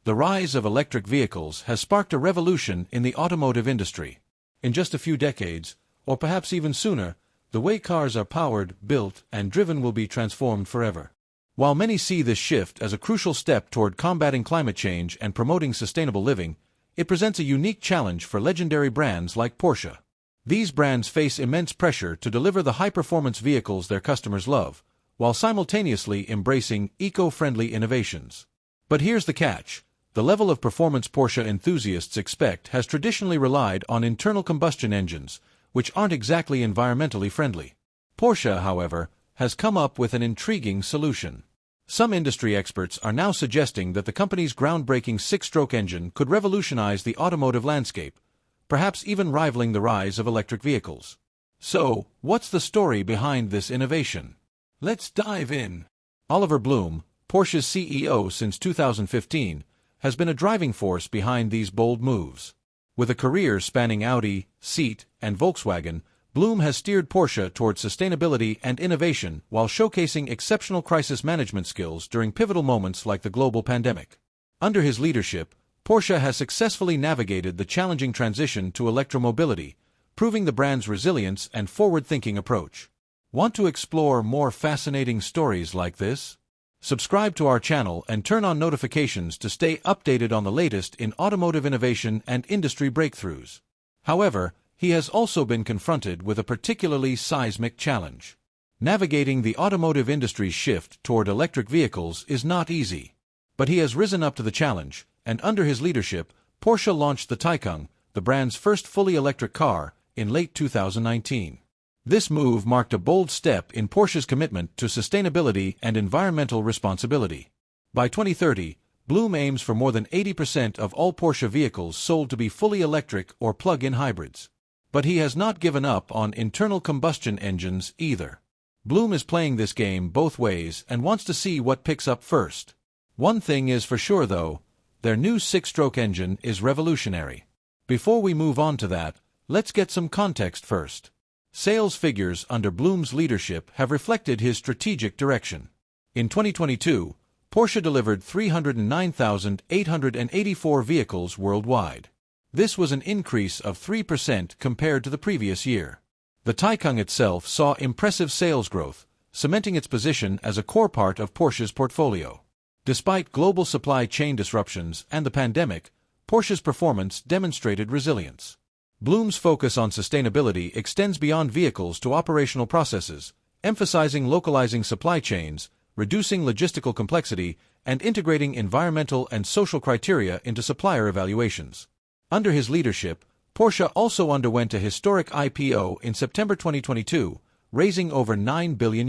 The rise of electric vehicles has sparked a revolution in the automotive industry. In just a few decades, or perhaps even sooner, the way cars are powered, built, and driven will be transformed forever. While many see this shift as a crucial step toward combating climate change and promoting sustainable living, it presents a unique challenge for legendary brands like Porsche. These brands face immense pressure to deliver the high-performance vehicles their customers love, while simultaneously embracing eco-friendly innovations. But here's the catch. The level of performance Porsche enthusiasts expect has traditionally relied on internal combustion engines, which aren't exactly environmentally friendly. Porsche, however, has come up with an intriguing solution. Some industry experts are now suggesting that the company's groundbreaking six-stroke engine could revolutionize the automotive landscape, perhaps even rivaling the rise of electric vehicles. So, what's the story behind this innovation? Let's dive in. Oliver Blume, Porsche's CEO since 2015, has been a driving force behind these bold moves. With a career spanning Audi, Seat, and Volkswagen, Blume has steered Porsche towards sustainability and innovation while showcasing exceptional crisis management skills during pivotal moments like the global pandemic. Under his leadership, Porsche has successfully navigated the challenging transition to electromobility, proving the brand's resilience and forward-thinking approach. Want to explore more fascinating stories like this? Subscribe to our channel and turn on notifications to stay updated on the latest in automotive innovation and industry breakthroughs. However, he has also been confronted with a particularly seismic challenge. Navigating the automotive industry's shift toward electric vehicles is not easy. But he has risen up to the challenge, and under his leadership, Porsche launched the Taycan, the brand's first fully electric car, in late 2019. This move marked a bold step in Porsche's commitment to sustainability and environmental responsibility. By 2030, Blume aims for more than 80% of all Porsche vehicles sold to be fully electric or plug-in hybrids. But he has not given up on internal combustion engines either. Blume is playing this game both ways and wants to see what picks up first. One thing is for sure though, their new six-stroke engine is revolutionary. Before we move on to that, let's get some context first. Sales figures under Blume's leadership have reflected his strategic direction. In 2022, Porsche delivered 309,884 vehicles worldwide. This was an increase of 3% compared to the previous year. The Taycan itself saw impressive sales growth, cementing its position as a core part of Porsche's portfolio. Despite global supply chain disruptions and the pandemic, Porsche's performance demonstrated resilience. Blume's focus on sustainability extends beyond vehicles to operational processes, emphasizing localizing supply chains, reducing logistical complexity, and integrating environmental and social criteria into supplier evaluations. Under his leadership, Porsche also underwent a historic IPO in September 2022, raising over €9 billion.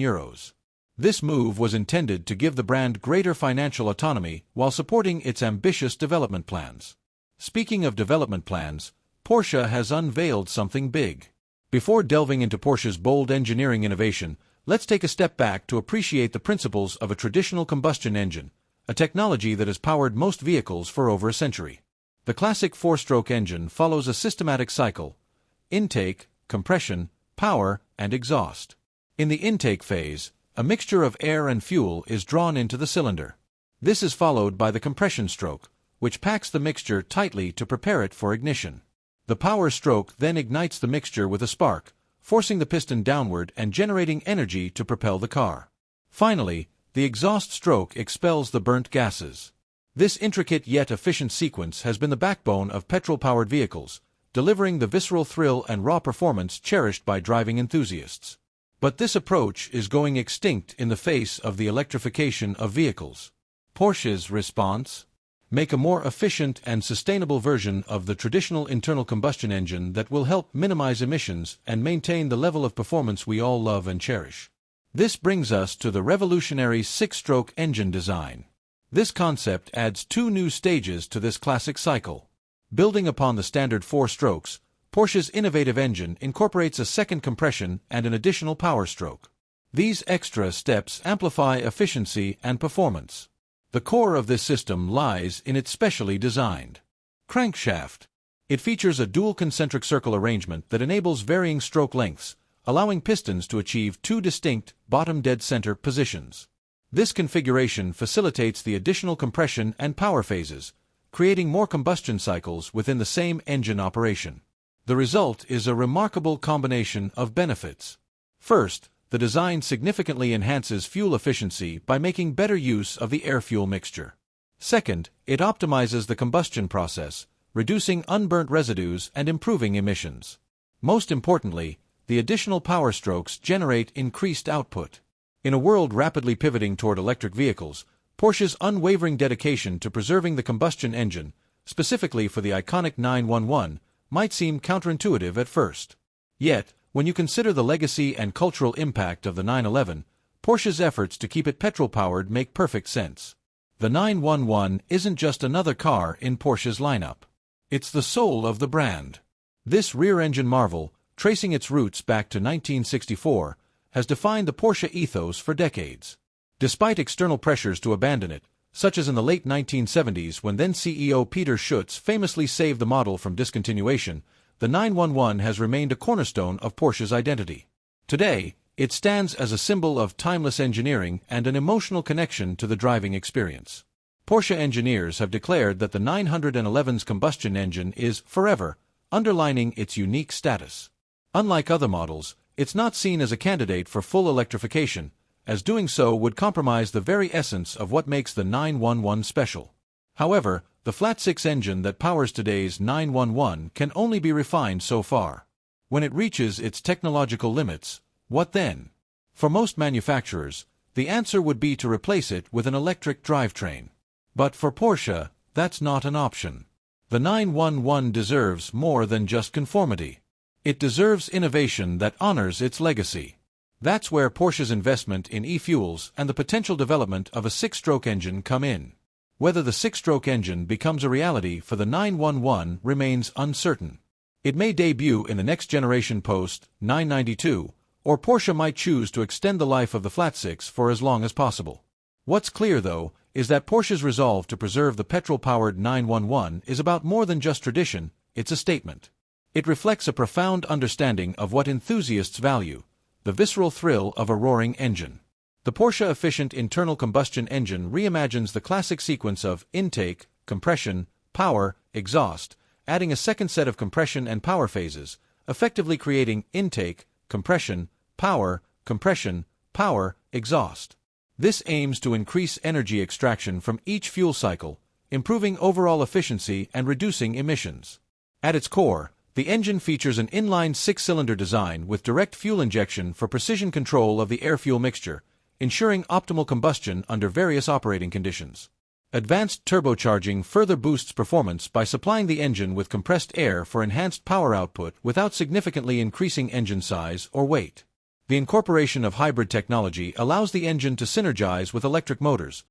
This move was intended to give the brand greater financial autonomy while supporting its ambitious development plans. Speaking of development plans, Porsche has unveiled something big. Before delving into Porsche's bold engineering innovation, let's take a step back to appreciate the principles of a traditional combustion engine, a technology that has powered most vehicles for over a century. The classic four-stroke engine follows a systematic cycle: intake, compression, power, and exhaust. In the intake phase, a mixture of air and fuel is drawn into the cylinder. This is followed by the compression stroke, which packs the mixture tightly to prepare it for ignition. The power stroke then ignites the mixture with a spark, forcing the piston downward and generating energy to propel the car. Finally, the exhaust stroke expels the burnt gases. This intricate yet efficient sequence has been the backbone of petrol-powered vehicles, delivering the visceral thrill and raw performance cherished by driving enthusiasts. But this approach is going extinct in the face of the electrification of vehicles. Porsche's response? Make a more efficient and sustainable version of the traditional internal combustion engine that will help minimize emissions and maintain the level of performance we all love and cherish. This brings us to the revolutionary six-stroke engine design. This concept adds two new stages to this classic cycle. Building upon the standard four strokes, Porsche's innovative engine incorporates a second compression and an additional power stroke. These extra steps amplify efficiency and performance. The core of this system lies in its specially designed crankshaft. It features a dual concentric circle arrangement that enables varying stroke lengths, allowing pistons to achieve two distinct bottom dead center positions. This configuration facilitates the additional compression and power phases, creating more combustion cycles within the same engine operation. The result is a remarkable combination of benefits. First, the design significantly enhances fuel efficiency by making better use of the air-fuel mixture. Second, it optimizes the combustion process, reducing unburnt residues and improving emissions. Most importantly, the additional power strokes generate increased output. In a world rapidly pivoting toward electric vehicles, Porsche's unwavering dedication to preserving the combustion engine, specifically for the iconic 911, might seem counterintuitive at first. Yet, when you consider the legacy and cultural impact of the 911, Porsche's efforts to keep it petrol-powered make perfect sense. The 911 isn't just another car in Porsche's lineup. It's the soul of the brand. This rear-engine marvel, tracing its roots back to 1964, has defined the Porsche ethos for decades. Despite external pressures to abandon it, such as in the late 1970s when then CEO Peter Schutz famously saved the model from discontinuation, the 911 has remained a cornerstone of Porsche's identity. Today, it stands as a symbol of timeless engineering and an emotional connection to the driving experience. Porsche engineers have declared that the 911's combustion engine is forever, underlining its unique status. Unlike other models, it's not seen as a candidate for full electrification, as doing so would compromise the very essence of what makes the 911 special. However, the flat-six engine that powers today's 911 can only be refined so far. When it reaches its technological limits, what then? For most manufacturers, the answer would be to replace it with an electric drivetrain. But for Porsche, that's not an option. The 911 deserves more than just conformity. It deserves innovation that honors its legacy. That's where Porsche's investment in e-fuels and the potential development of a six-stroke engine come in. Whether the six-stroke engine becomes a reality for the 911 remains uncertain. It may debut in the next generation post-992, or Porsche might choose to extend the life of the flat-six for as long as possible. What's clear, though, is that Porsche's resolve to preserve the petrol-powered 911 is about more than just tradition, it's a statement. It reflects a profound understanding of what enthusiasts value: the visceral thrill of a roaring engine. The Porsche-efficient internal combustion engine reimagines the classic sequence of intake, compression, power, exhaust, adding a second set of compression and power phases, effectively creating intake, compression, power, exhaust. This aims to increase energy extraction from each fuel cycle, improving overall efficiency and reducing emissions. At its core, the engine features an inline six-cylinder design with direct fuel injection for precision control of the air-fuel mixture, ensuring optimal combustion under various operating conditions. Advanced turbocharging further boosts performance by supplying the engine with compressed air for enhanced power output without significantly increasing engine size or weight. The incorporation of hybrid technology allows the engine to synergize with electric motors,